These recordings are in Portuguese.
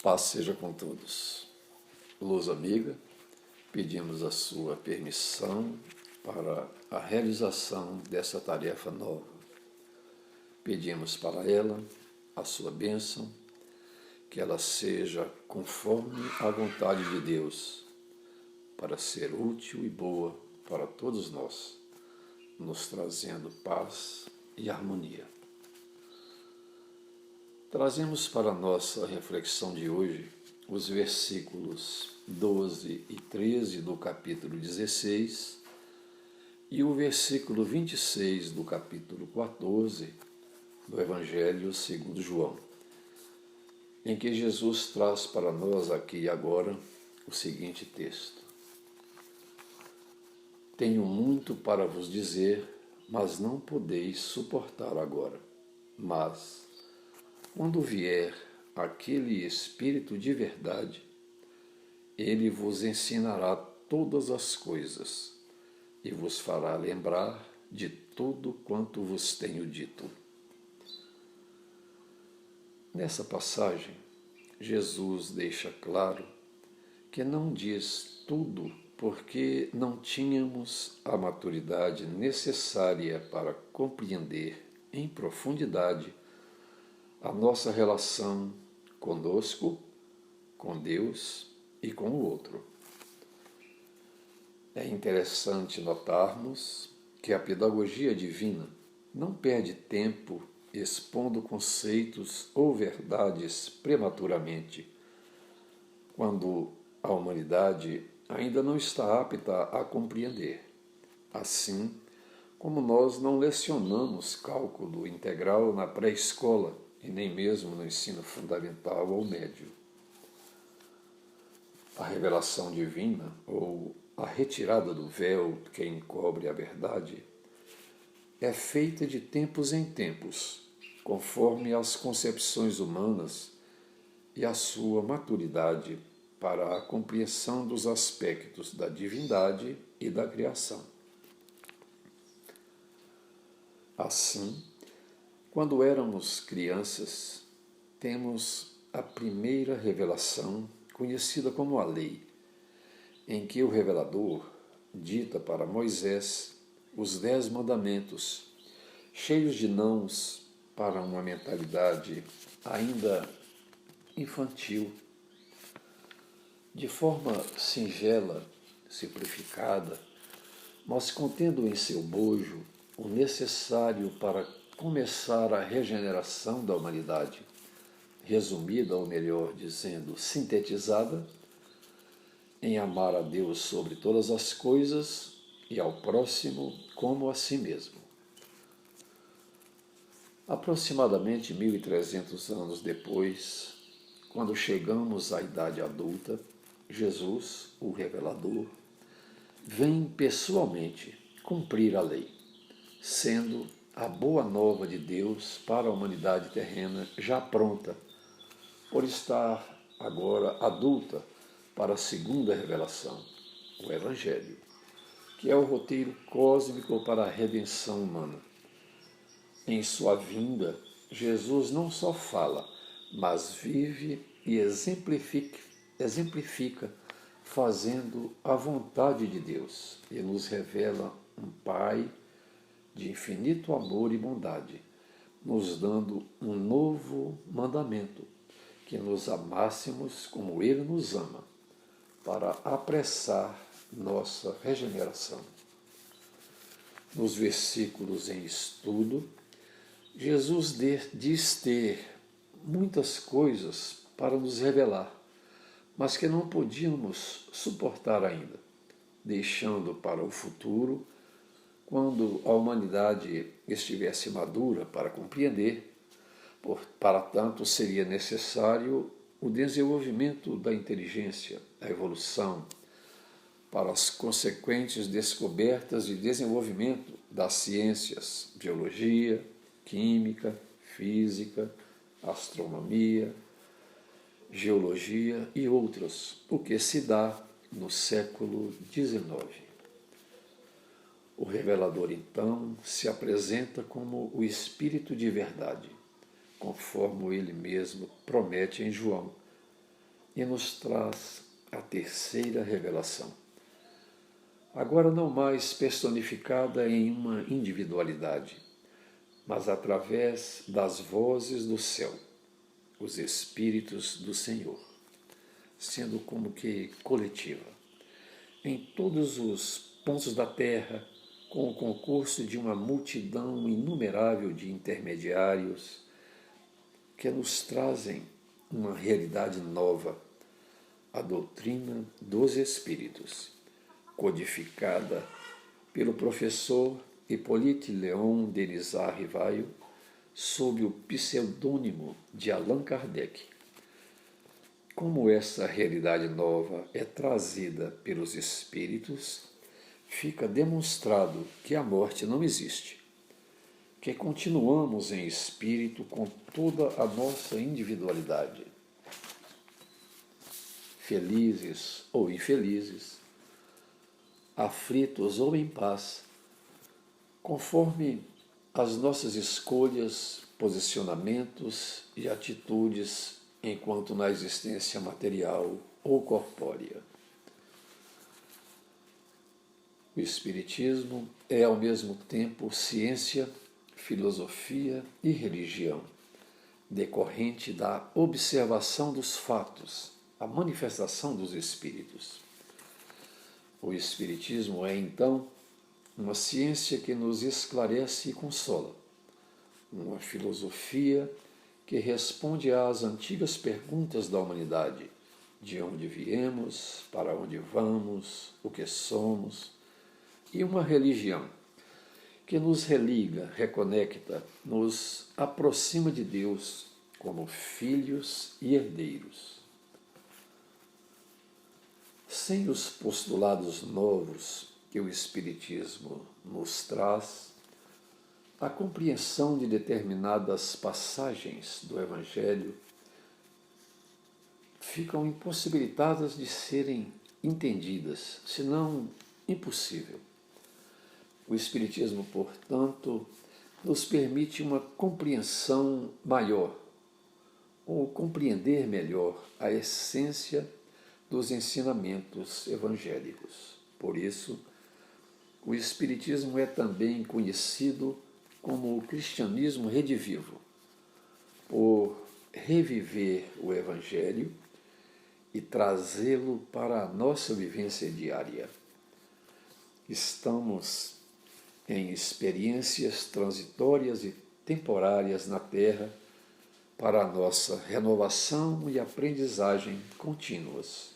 Paz seja com todos. Luz amiga, pedimos a sua permissão para a realização dessa tarefa nova. Pedimos para ela a sua bênção, que ela seja conforme a vontade de Deus, para ser útil e boa para todos nós, nos trazendo paz e harmonia. Trazemos para a nossa reflexão de hoje os versículos 12 e 13 do capítulo 16 e o versículo 26 do capítulo 14 do Evangelho segundo João, em que Jesus traz para nós aqui e agora o seguinte texto: Tenho muito para vos dizer, mas não podeis suportar agora. Mas, quando vier aquele Espírito de verdade, ele vos ensinará todas as coisas e vos fará lembrar de tudo quanto vos tenho dito. Nessa passagem, Jesus deixa claro que não diz tudo porque não tínhamos a maturidade necessária para compreender em profundidade a nossa relação conosco, com Deus e com o outro. É interessante notarmos que a pedagogia divina não perde tempo expondo conceitos ou verdades prematuramente, quando a humanidade ainda não está apta a compreender. Assim como nós não lecionamos cálculo integral na pré-escola e nem mesmo no ensino fundamental ou médio. A revelação divina, ou a retirada do véu que encobre a verdade, é feita de tempos em tempos, conforme as concepções humanas e a sua maturidade para a compreensão dos aspectos da divindade e da criação. Assim, quando éramos crianças, temos a primeira revelação, conhecida como a lei, em que o revelador dita para Moisés os 10 mandamentos, cheios de nãos para uma mentalidade ainda infantil. De forma singela, simplificada, mas contendo em seu bojo o necessário para começar a regeneração da humanidade, resumida, ou melhor dizendo, sintetizada, em amar a Deus sobre todas as coisas e ao próximo como a si mesmo. Aproximadamente 1300 anos depois, quando chegamos à idade adulta, Jesus, o revelador, vem pessoalmente cumprir a lei, sendo a boa nova de Deus para a humanidade terrena já pronta, por estar agora adulta para a segunda revelação, o Evangelho, que é o roteiro cósmico para a redenção humana. Em sua vinda, Jesus não só fala, mas vive e exemplifica fazendo a vontade de Deus e nos revela um Pai de infinito amor e bondade, nos dando um novo mandamento, que nos amássemos como Ele nos ama, para apressar nossa regeneração. Nos versículos em estudo, Jesus diz ter muitas coisas para nos revelar, mas que não podíamos suportar ainda, deixando para o futuro, quando a humanidade estivesse madura para compreender. Para tanto, seria necessário o desenvolvimento da inteligência, a evolução, para as consequentes descobertas e desenvolvimento das ciências, biologia, química, física, astronomia, geologia e outras, o que se dá no século XIX. O revelador, então, se apresenta como o Espírito de verdade, conforme ele mesmo promete em João, e nos traz a terceira revelação. Agora não mais personificada em uma individualidade, mas através das vozes do céu, os Espíritos do Senhor, sendo como que coletiva, em todos os pontos da terra, com o concurso de uma multidão inumerável de intermediários que nos trazem uma realidade nova, a doutrina dos Espíritos, codificada pelo professor Hippolyte Léon Denisard Rivaio, sob o pseudônimo de Allan Kardec. Como essa realidade nova é trazida pelos Espíritos, fica demonstrado que a morte não existe, que continuamos em espírito com toda a nossa individualidade, felizes ou infelizes, aflitos ou em paz, conforme as nossas escolhas, posicionamentos e atitudes enquanto na existência material ou corpórea. O Espiritismo é ao mesmo tempo ciência, filosofia e religião, decorrente da observação dos fatos, a manifestação dos espíritos. O Espiritismo é, então, uma ciência que nos esclarece e consola, uma filosofia que responde às antigas perguntas da humanidade: de onde viemos, para onde vamos, o que somos, e uma religião que nos religa, reconecta, nos aproxima de Deus como filhos e herdeiros. Sem os postulados novos que o Espiritismo nos traz, a compreensão de determinadas passagens do Evangelho ficam impossibilitadas de serem entendidas, senão impossível. O Espiritismo, portanto, nos permite uma compreensão maior, ou compreender melhor a essência dos ensinamentos evangélicos. Por isso, o Espiritismo é também conhecido como o cristianismo redivivo, por reviver o Evangelho e trazê-lo para a nossa vivência diária. Estamos em experiências transitórias e temporárias na Terra para a nossa renovação e aprendizagem contínuas,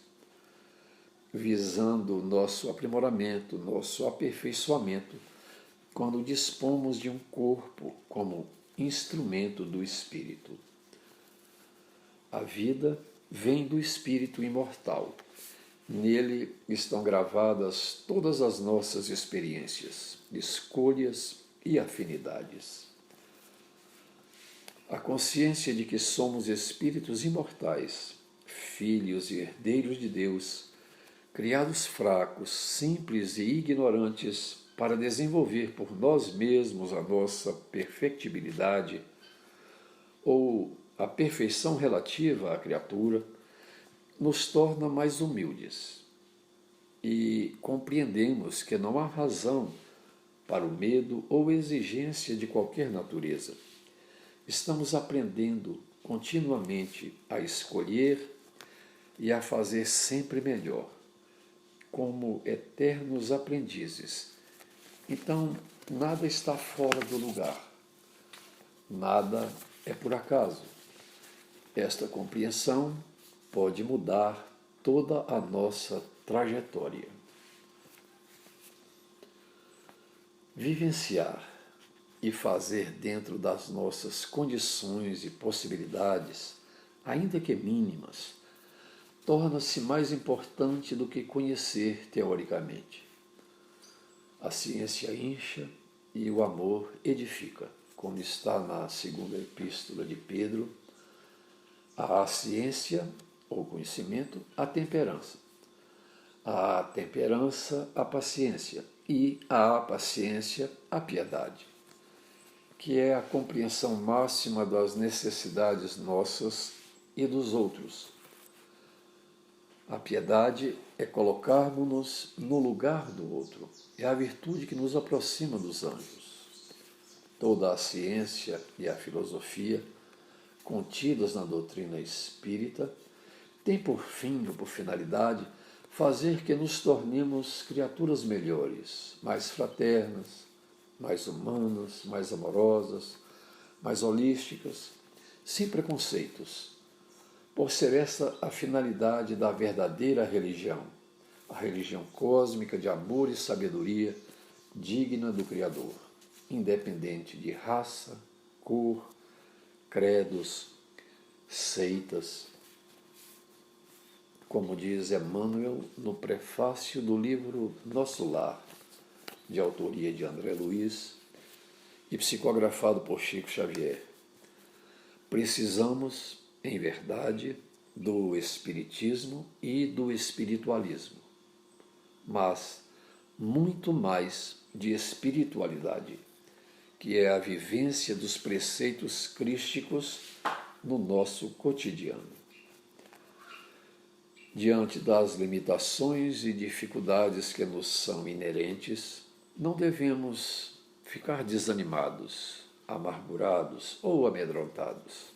visando nosso aprimoramento, nosso aperfeiçoamento, quando dispomos de um corpo como instrumento do Espírito. A vida vem do Espírito imortal. Nele estão gravadas todas as nossas experiências, escolhas e afinidades. A consciência de que somos espíritos imortais, filhos e herdeiros de Deus, criados fracos, simples e ignorantes para desenvolver por nós mesmos a nossa perfectibilidade ou a perfeição relativa à criatura, nos torna mais humildes e compreendemos que não há razão para o medo ou exigência de qualquer natureza. Estamos aprendendo continuamente a escolher e a fazer sempre melhor, como eternos aprendizes. Então, nada está fora do lugar, nada é por acaso. Esta compreensão pode mudar toda a nossa trajetória. Vivenciar e fazer dentro das nossas condições e possibilidades, ainda que mínimas, torna-se mais importante do que conhecer teoricamente. A ciência incha e o amor edifica, como está na segunda epístola de Pedro. A ciência, ou conhecimento, a temperança. A temperança, a paciência. E a paciência, a piedade, que é a compreensão máxima das necessidades nossas e dos outros. A piedade é colocarmos-nos no lugar do outro. É a virtude que nos aproxima dos anjos. Toda a ciência e a filosofia contidas na doutrina espírita tem por fim ou por finalidade fazer que nos tornemos criaturas melhores, mais fraternas, mais humanas, mais amorosas, mais holísticas, sem preconceitos, por ser essa a finalidade da verdadeira religião, a religião cósmica de amor e sabedoria digna do Criador, independente de raça, cor, credos, seitas. Como diz Emmanuel no prefácio do livro Nosso Lar, de autoria de André Luiz e psicografado por Chico Xavier, precisamos, em verdade, do espiritismo e do espiritualismo, mas muito mais de espiritualidade, que é a vivência dos preceitos crísticos no nosso cotidiano. Diante das limitações e dificuldades que nos são inerentes, não devemos ficar desanimados, amargurados ou amedrontados.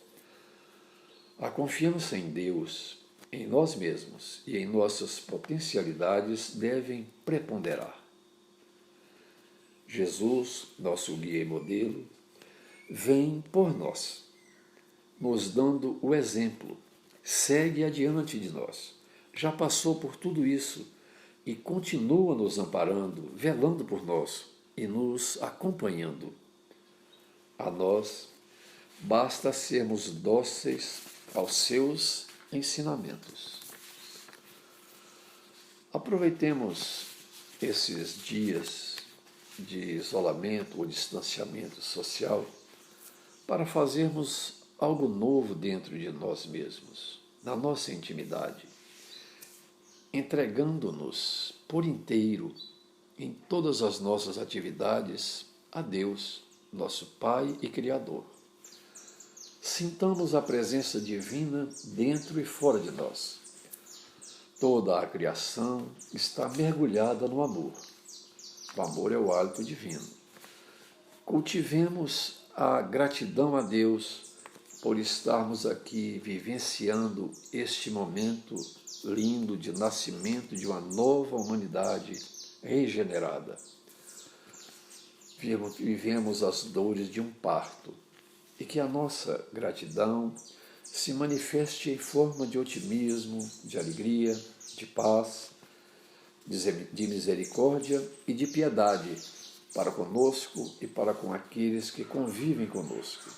A confiança em Deus, em nós mesmos e em nossas potencialidades devem preponderar. Jesus, nosso guia e modelo, vem por nós, nos dando o exemplo, segue adiante de nós. Já passou por tudo isso e continua nos amparando, velando por nós e nos acompanhando. A nós basta sermos dóceis aos seus ensinamentos. Aproveitemos esses dias de isolamento ou distanciamento social para fazermos algo novo dentro de nós mesmos, na nossa intimidade, entregando-nos por inteiro em todas as nossas atividades a Deus, nosso Pai e Criador. Sintamos a presença divina dentro e fora de nós. Toda a criação está mergulhada no amor. O amor é o hálito divino. Cultivemos a gratidão a Deus por estarmos aqui vivenciando este momento lindo de nascimento de uma nova humanidade regenerada. Vivemos as dores de um parto e que a nossa gratidão se manifeste em forma de otimismo, de alegria, de paz, de misericórdia e de piedade para conosco e para com aqueles que convivem conosco.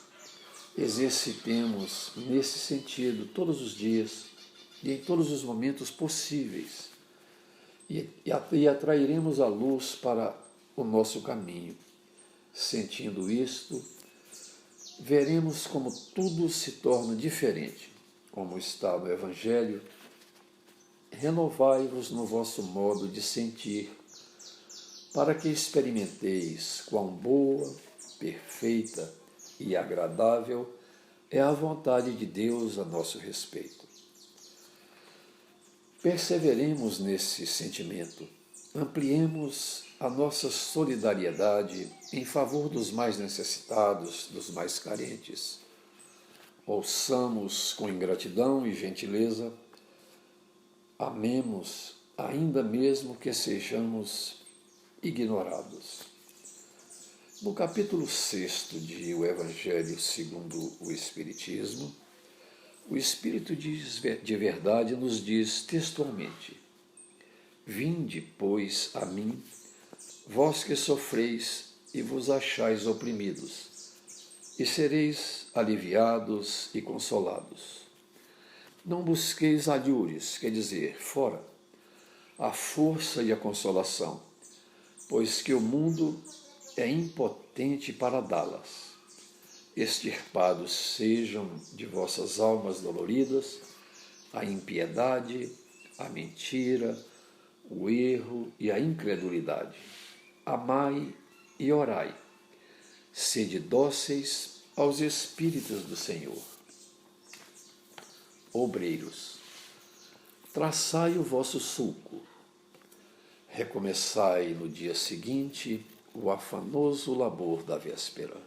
Exercitemos nesse sentido todos os dias e em todos os momentos possíveis e atrairemos a luz para o nosso caminho. Sentindo isto, veremos como tudo se torna diferente, como está no Evangelho. Renovai-vos no vosso modo de sentir, para que experimenteis quão boa, perfeita e agradável é a vontade de Deus a nosso respeito. Perseveremos nesse sentimento, ampliemos a nossa solidariedade em favor dos mais necessitados, dos mais carentes. Ouçamos com ingratidão e gentileza, amemos, ainda mesmo que sejamos ignorados. No capítulo 6 de O Evangelho segundo o Espiritismo, o Espírito de verdade nos diz textualmente: Vinde, pois, a mim, vós que sofreis e vos achais oprimidos, e sereis aliviados e consolados. Não busqueis alhures, quer dizer, fora, a força e a consolação, pois que o mundo é impotente para dá-las. Extirpados sejam de vossas almas doloridas a impiedade, a mentira, o erro e a incredulidade. Amai e orai. Sede dóceis aos Espíritos do Senhor. Obreiros, traçai o vosso sulco, recomeçai no dia seguinte o afanoso labor da véspera.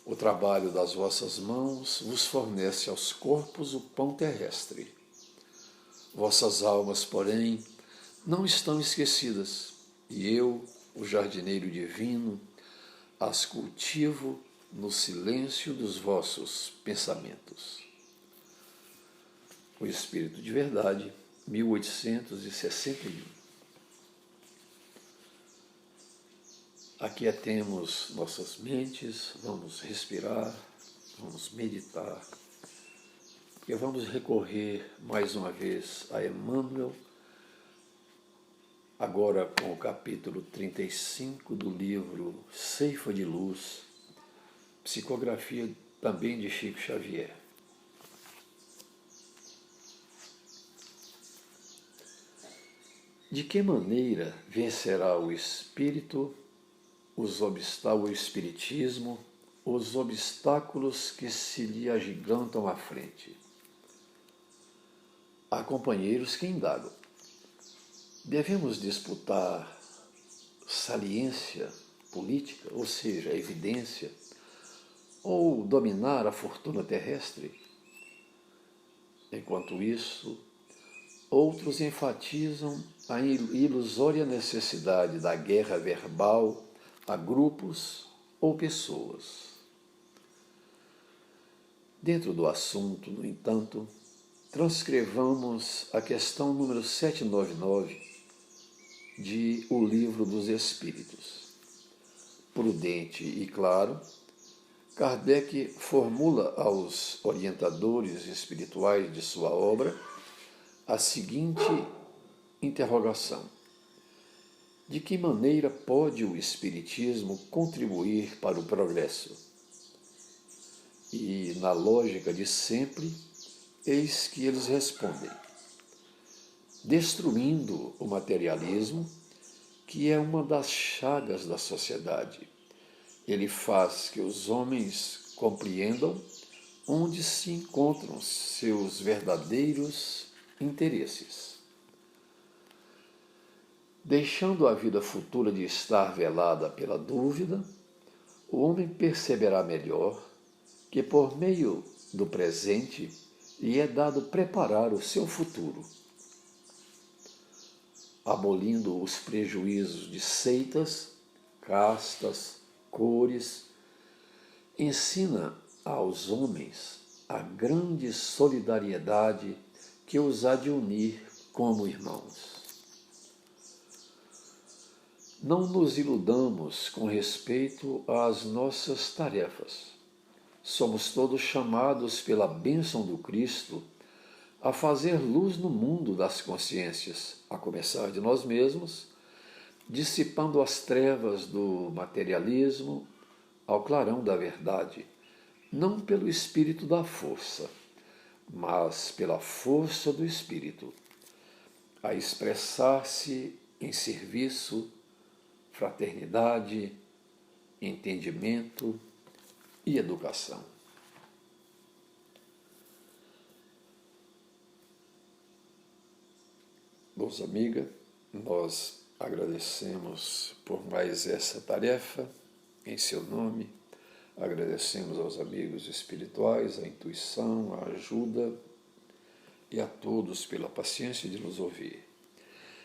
O trabalho das vossas mãos vos fornece aos corpos o pão terrestre. Vossas almas, porém, não estão esquecidas, e eu, o jardineiro divino, as cultivo no silêncio dos vossos pensamentos. O Espírito de Verdade, 1861. Aquietemos nossas mentes, vamos respirar, vamos meditar, e vamos recorrer mais uma vez a Emmanuel, agora com o capítulo 35 do livro Ceifa de Luz, psicografia também de Chico Xavier. De que maneira vencerá o espírito o espiritismo, os obstáculos que se lhe agigantam à frente? Há companheiros que indagam. Devemos disputar saliência política, ou seja, a evidência, ou dominar a fortuna terrestre? Enquanto isso, outros enfatizam a ilusória necessidade da guerra verbal a grupos ou pessoas. Dentro do assunto, no entanto, transcrevamos a questão número 799 de O Livro dos Espíritos. Prudente e claro, Kardec formula aos orientadores espirituais de sua obra a seguinte interrogação: de que maneira pode o Espiritismo contribuir para o progresso? E, na lógica de sempre, eis que eles respondem: destruindo o materialismo, que é uma das chagas da sociedade. Ele faz que os homens compreendam onde se encontram seus verdadeiros interesses. Deixando a vida futura de estar velada pela dúvida, o homem perceberá melhor que, por meio do presente, lhe é dado preparar o seu futuro. Abolindo os prejuízos de seitas, castas, cores, ensina aos homens a grande solidariedade que os há de unir como irmãos. Não nos iludamos com respeito às nossas tarefas. Somos todos chamados pela bênção do Cristo a fazer luz no mundo das consciências, a começar de nós mesmos, dissipando as trevas do materialismo ao clarão da verdade, não pelo espírito da força, mas pela força do espírito, a expressar-se em serviço, fraternidade, entendimento e educação. Meus amigos, nós agradecemos por mais essa tarefa em seu nome, agradecemos aos amigos espirituais a intuição, a ajuda e a todos pela paciência de nos ouvir.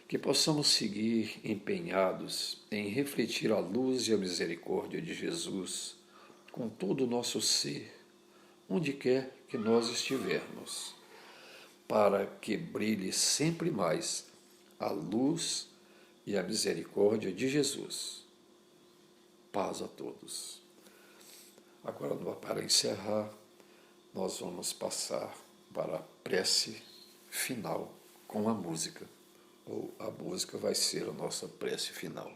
Que possamos seguir empenhados em refletir a luz e a misericórdia de Jesus com todo o nosso ser, onde quer que nós estivermos, para que brilhe sempre mais a luz e a misericórdia de Jesus. Paz a todos. Agora, para encerrar, nós vamos passar para a prece final com a música. Ou a música vai ser a nossa prece final.